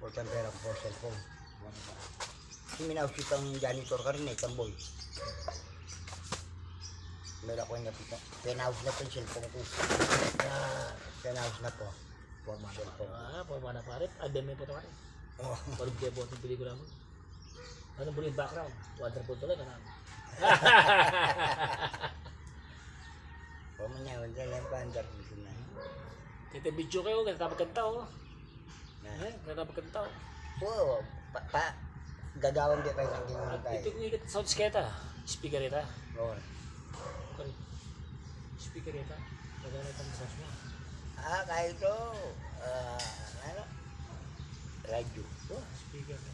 Putang pera ko sa cellphone. Kasi minausip ang janitor ka rin eh, tamboy. Meron ako yung napita. Pinaus na po yung cellphone ko. Pinaus na po. Forma na. Forma na pare. Adem mo po ito pare. Oh. Parang kaya po itong pelikula mo. Ano po yung background? Wonderful tuloy ka namin. Pamanya, wala lang pa ang dito na. Kita video kayo, katapag kanta oh. Katapag kanta oh. Oo, gagawin din tayo ng ginawa tayo. Ito kung ikat sound sketa. Speaker ita. Oo. Speaker ita. Gagawin ito ang massage mo. Kahit ito, ano? Radyo. Oh, speaker na.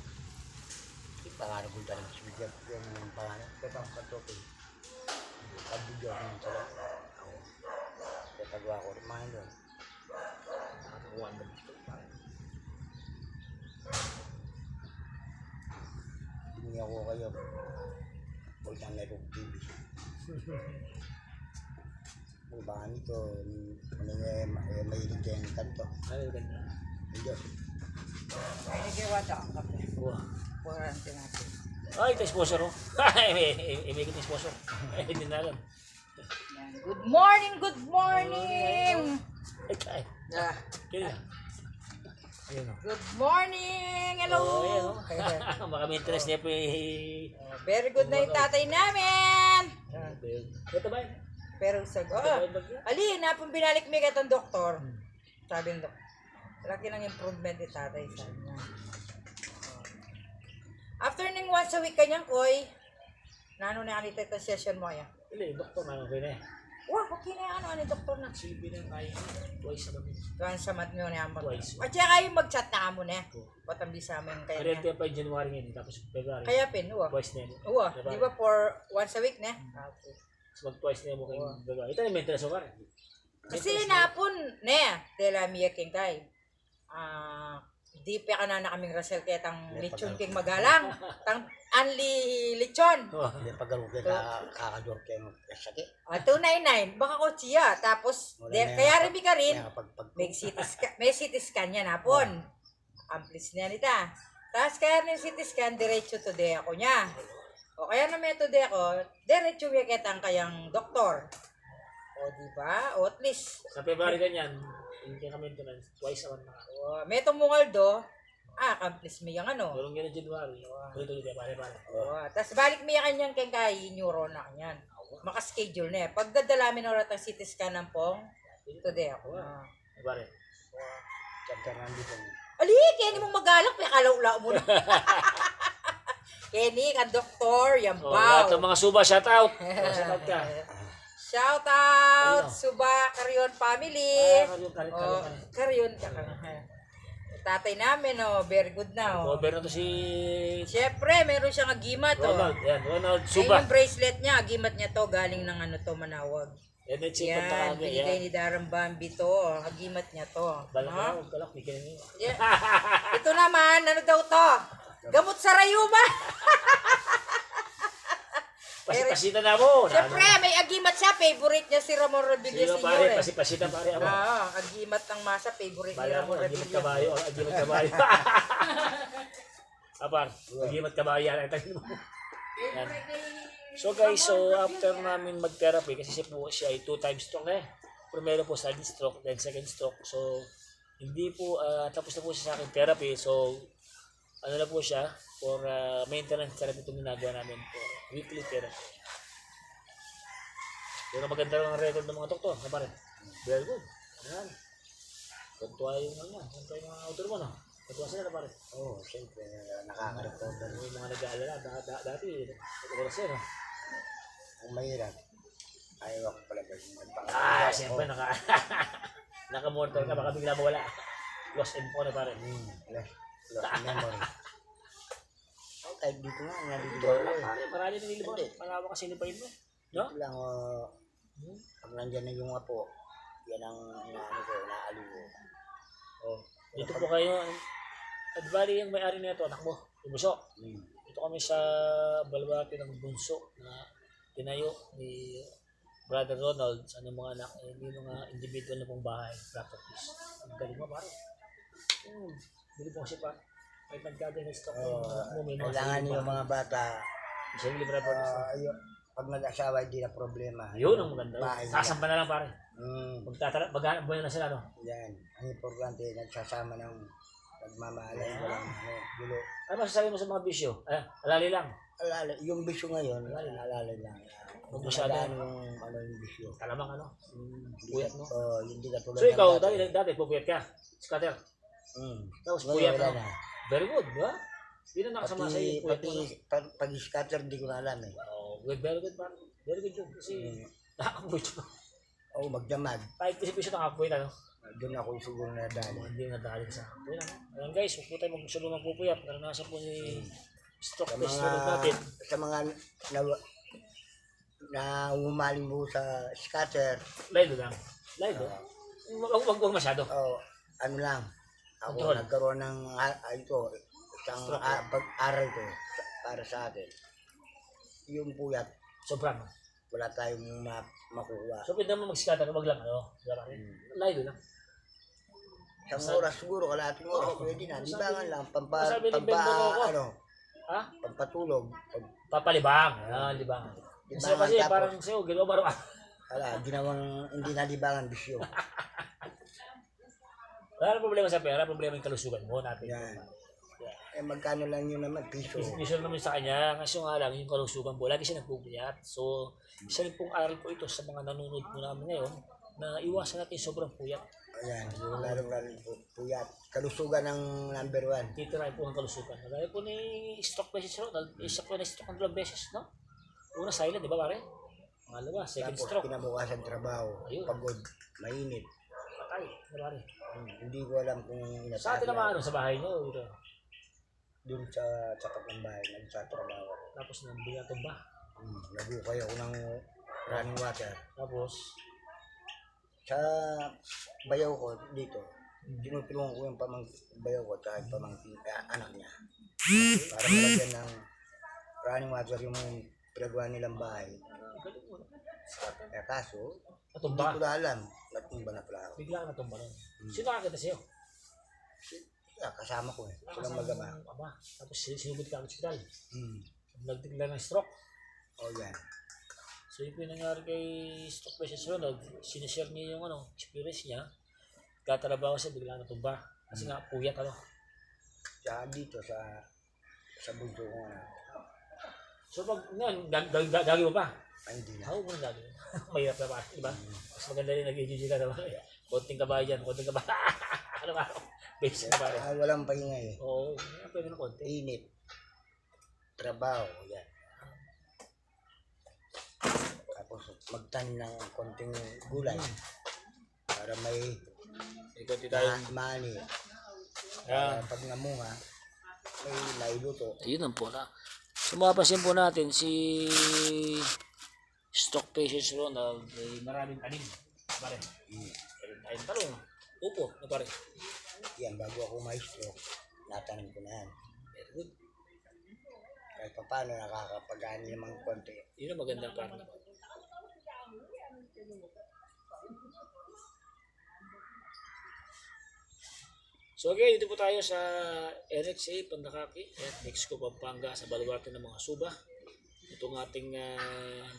Pangarap ko tayo sa speaker. Yung pangarap. Ito ang katoke. Pag-video ko ng salat. Tatagawa ko rin mga doon. Nakatakuan na dito. Hindi ako kayo. Huwag na meron TV. Kung baka nito, may iligyan ng kanto. Ano yung ganda? Diyos. Ay, nagkiwata ang kape. Wow. Kurante natin. Ay, ito sponsor oh. May kita sponsor. Hindi na alam. Yan. Good morning, good morning! Ay, Ah, kaya. Ayun oh. good morning! Hello! Oh, ayun oh. Baka may interest niya po eh. Very good na yung tatay namin! Ito ba yun? Pero ali, napong binalik mi katong doktor. Sabi ng doktor, laki ng improvement ni tatay sa niya. After ning once a week kanyang koy, nano na kanita ito session mo ya. Hindi, doktor na okay na eh. Wah, okay na ano ni doktor na. Silbi na kaya. Twice naman yun. Tuwan sa mat nyo na amag. Twice. At siya kayo mag-chat na amo na. Patambi sa amin Pero kaya ito pa yung January ngayon, tapos February. kaya pin, uwa. Twice na yun. Uwa, di ba for once a week na? Okay. So mag-twice na yun mo kayong February. Ito na maintenance mo ka rin. Kasi napon, ne, tela miya king kay. Di pa ka na kaming Russell kaya tang lechon king magalang. Tang anli lechon. Hindi pag-alugay kakador kayo ng sakit. 299, baka ko siya. Tapos, kaya rin ka rin, may CT scan yan napon. Amplis niya nita. Tapos kaya rin CT scan, diretso to de ako niya. O kaya na may to de ako, diretso miya kitang kayang doktor. O diba? O at least, Sa February ganyan, hindi ka maintenance. Twice naman na. o, may tumungaldo, accomplish mo yung ano. Pero ganyan January. Tuloy-tuloy tayo pare-pare. Tapos balik mo yung kanyang kay neuro na kanyan. Maka-schedule na eh. Pagdadalamin oras ang CT scan ng pong, today ako. Pare. Chapter nandito. Ali, Kenny mong magalak, may kalaw-lao mo na. Kenny, ka doktor, yan Oh, lahat ng baw. mga suba, shout out. Shout out ka. Shout out, Ayun. Suba Carrion family. Karin. Oh, Carrion ka. Tatay namin, oh, very good na, oh. Cover na to si Siyempre, meron siyang agimat, oh. Ronald. Yan, Ronald Ayun Suba. yung bracelet niya, agimat niya to, galing ng ano to, Manawag. Yan, it's ipon na Yan, kami. binigay Yan. ni Darren Bambi to, agimat niya to. Balak Ha? na, huwag kalak. Bigyan niyo. Yeah. Ito naman, ano daw to? Gamot sa rayuma. Pasipasita na mo. Siyempre, may agimat siya, favorite niya si Ramon Rodriguez Sino pare, Sr. pasipasita pare ako. Agimat ng masa, favorite ni Bala mo, Ramon agimat Rodriguez. kabayo. Agimat kabayo. Apar, agimat kabayo yan. Yan. So guys, so after namin mag-therapy, kasi siya ay 2 times stroke eh. Primero po sudden stroke, then second stroke. So, hindi po, tapos na po siya sa akin therapy. So, ano na po siya, for maintenance therapy itong ginagawa namin for weekly therapy. Pero maganda lang ang record ng mga doktor, na pare. Very good. Ayan. Tuntua yung ano, tuntua yung mga autor mo, no? Tuntua sila na pare. Oo, siyempre, nakaka-recover. Yung mga nag-aalala, dati, oras yan, no? Ang mahirap, ayaw ako pala ba yung Siyempre, naka-monitor ka, baka bigla mawala. Lost info na pare. Lost memory. Kahit dito nga, dito Pare, marami na nilibot. Malawa kasi nilipayin mo. No? Ito lang, pag nandyan na yung apo, yan ang ano ko, naaliw ko. Oh. Dito po kayo, at bali yung may-ari nito, anak mo, yung buso. Dito kami sa Balwate ng bunso na tinayo ni Brother Ronald sa mga anak, hindi mga individual na pong bahay, properties. Ang galing mo, pare. Bili po kasi pa. Kahit nagkagay na stock may mga Kailangan yung mga bata, isang libre po. ayun, pag nag-asawa, hindi na problema. Yun ang maganda. Bahay Sasamba na lang pare. Mm, Maghanap buhay na sila, no? yan. Ang importante, nagsasama ng pagmamahalay, walang gulo. Ano masasabi mo sa mga bisyo? Alali lang. Alala, yung bisyo ngayon, alala lang. Huwag masyado. Yung bisyo. Kalamang ano? Hindi Puyat, ka- no? hindi ka tulad So ikaw, ng dati pupuyat ka. Scatter. Tapos Ngayon, puyat wala no? na. Very good, di ba? Hindi na nakasama sa iyo yung puyat mo. Pag-scatter, di ko na alam eh. Oh, good, very good man. Very good yun. Kasi nakakapuyat mo. Oo, magdamag. Kahit kasi piso nakakapuyat, ano? Doon ako siguro na dali. Hindi na dahil sa puyat. Ayan guys, huwag po tayo magsulo ng pupuyat. Naranasan po ni stock Sa base mga, natin. sa mga na umaling mo sa scatter, Live lang. Live, Huwag masyado. ano lang, ako Control. nagkaroon ng ito, isang pag-aral ko para sa atin. Yung puyat, Sobrang. wala tayong makukuha. So, pwede mo mag-scatter, wag lang, ano? Live lang. Isang oras siguro, kalahating oras, pwede na. Libangan lang, Sabi ni Ben Bonoco. Ha? pampatulog. Papalibang. Libang. Kasi Libangan tapos, parang sa'yo, ginawa baro ka. ginawang hindi na libangan, bisyo. Wala na problema sa pera, problema yung kalusugan mo natin. Yan. Magkano lang yun naman, piso. Piso naman sa kanya, kasi nga lang yung kalusugan po, lagi siya nagpupuyat. So, isa rin pong aral po ito sa mga nanonood po namin ngayon, na iwasan natin sobrang puyat. Ayan, yung lalong puyat. Kalusugan ng number 1. Titirahin po ng kalusugan. Kagaya po ni stock beses Ronald, isa po na stock ng 2 beses, no? Una silent, di ba pare? Pangalawa, second Tapos stroke. kinabukasan trabaho, Ayun. pagod, mainit. Patay, di ba pare? Hindi ko alam kung Sa atin naman, sa bahay nyo, ito. Doon sa tapat ng bahay, nagsatrabaho. Tapos nandun na tumba. Nagukay ako ng running water. Tapos, Sa bayaw ko dito, tinutulungan ko yung bayaw ko at anak niya. Para malagyan ng running water yung pinagawa nilang bahay. Kaso, hindi natumba. ko na alam. Natumba na pala ako. Bigla ka natumba nun. Sino nakakita sa'yo? Kasama ko eh. Silang magama. Ama. Tapos sinugod ka ang hospital. Hmm. Nagtigla ng stroke. Yan. So yun po yung nangyari kay Stock Patients Ronald. Sinishare niya yung experience niya. Katrabaho siya, bigla natumba. Kasi nga puyat Tsaka dito sa bunso ko na. So pag gagawin mo pa. Hindi na. Ako muna gagawin. Mahirap na pa, di ba? Mas maganda rin nag-EGG ka naman. Konting kabahay dyan, konting kabahay. Ano? Basic na pare. Walang pahinga eh. Oo, pwede na konti. Init. Trabaho. Yan. Tapos magtanim ng konting gulay. Para may Konti tayo. mani. Ayan. Pag namunga, may nailuto. Ayun ang pula. So mapapansin po natin si Stock Patients Ronald ay maraming tanim. Pare. Ayun talong. Upo, na pare. Yan, bago ako maestro, natanim ko na yan. Very good. Kahit pa paano, nakakapagani naman konti. Yun ang magandang pare. So again, dito po tayo sa RXA Pandakaki at Mexico, Pampanga sa baluarte ng mga suba. Itong ating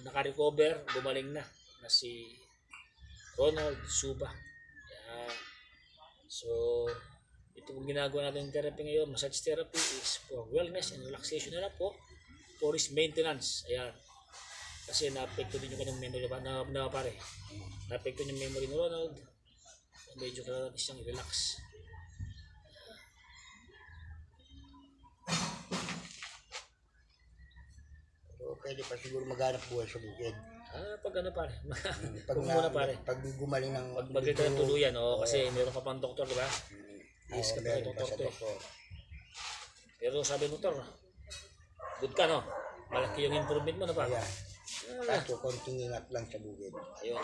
naka-recover, gumaling na si Ronald Suba. So, ito pong ginagawa natin yung therapy ngayon, massage therapy is for wellness and relaxation na lang po, for his maintenance. Ayan. Kasi na-apekto din yung kanyang memory na pare. Na-apekto yung memory ni Ronald. Medyo kailangan natin siyang relax. So, pwede pa siguro maghanap buhay sa bukid. Pag ano pare? Pag Huwag muna pare. Pag gumaling ng... Pag magkita ng tuluyan, kasi meron ka pang doktor, di ba? Yes, ka pa meron pa sa doktor. doktor. Pero sabi ng doktor, good ka, no? Malaki yung improvement mo na pa. Ayan. Kaso, konting ingat lang sa bukid. Ayun.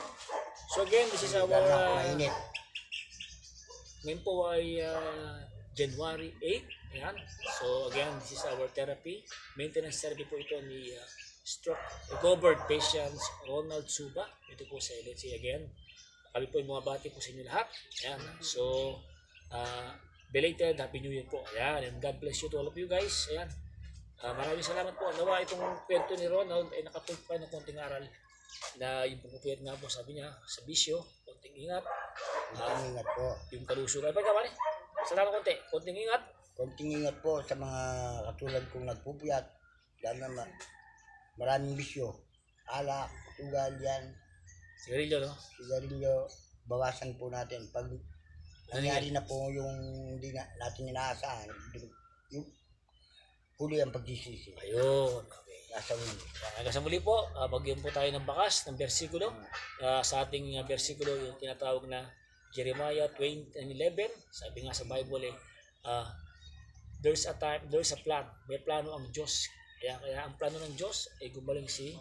So again, this is our... Lalo na mainit. Ngayon po ay January 8. Ayan. So again, this is our therapy. Maintenance therapy po ito ni stroke recovered patients Ronald Suba. Ito po sa LHC again. Kami po yung mga bati po sa inyo lahat. Ayan. So, belated Happy New Year po. Ayan, and God bless you to all of you guys. Ayan. Maraming salamat po. Nawa itong kwento ni Ronald ay nakatulpa ng konting aral na yung pagpupuyat nga po, sabi niya, sa bisyo, konting ingat. Konting ingat po. Yung kalusugan. Pagka mali, salamat konting ingat. Konting ingat po sa mga katulad kong nagpupuyat. Dahil naman, maraming bisyo. Alak, tugal yan, Sigarilyo, no? sigarilyo, bawasan po natin. Pag nangyari na po yung hindi na, natin inaasahan, yung huli ang pagsisisi. Ayun. Okay. Nasa huli. Hanggang sa muli po, bagyan po tayo ng bakas ng bersikulo. Sa ating bersikulo, yung tinatawag na Jeremiah 20:11. Sabi nga sa Bible there's a plan. May plano ang Diyos. Kaya ang plano ng Diyos ay gumaling si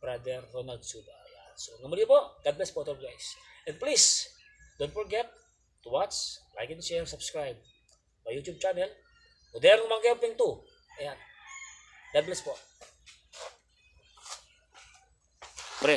Brother Ronald Suba. Ayan. So, muli po, God bless po to guys. And please, don't forget to watch, like and share, subscribe my YouTube channel, Modernong Manggaping 2. Ayan. God bless po. Pre,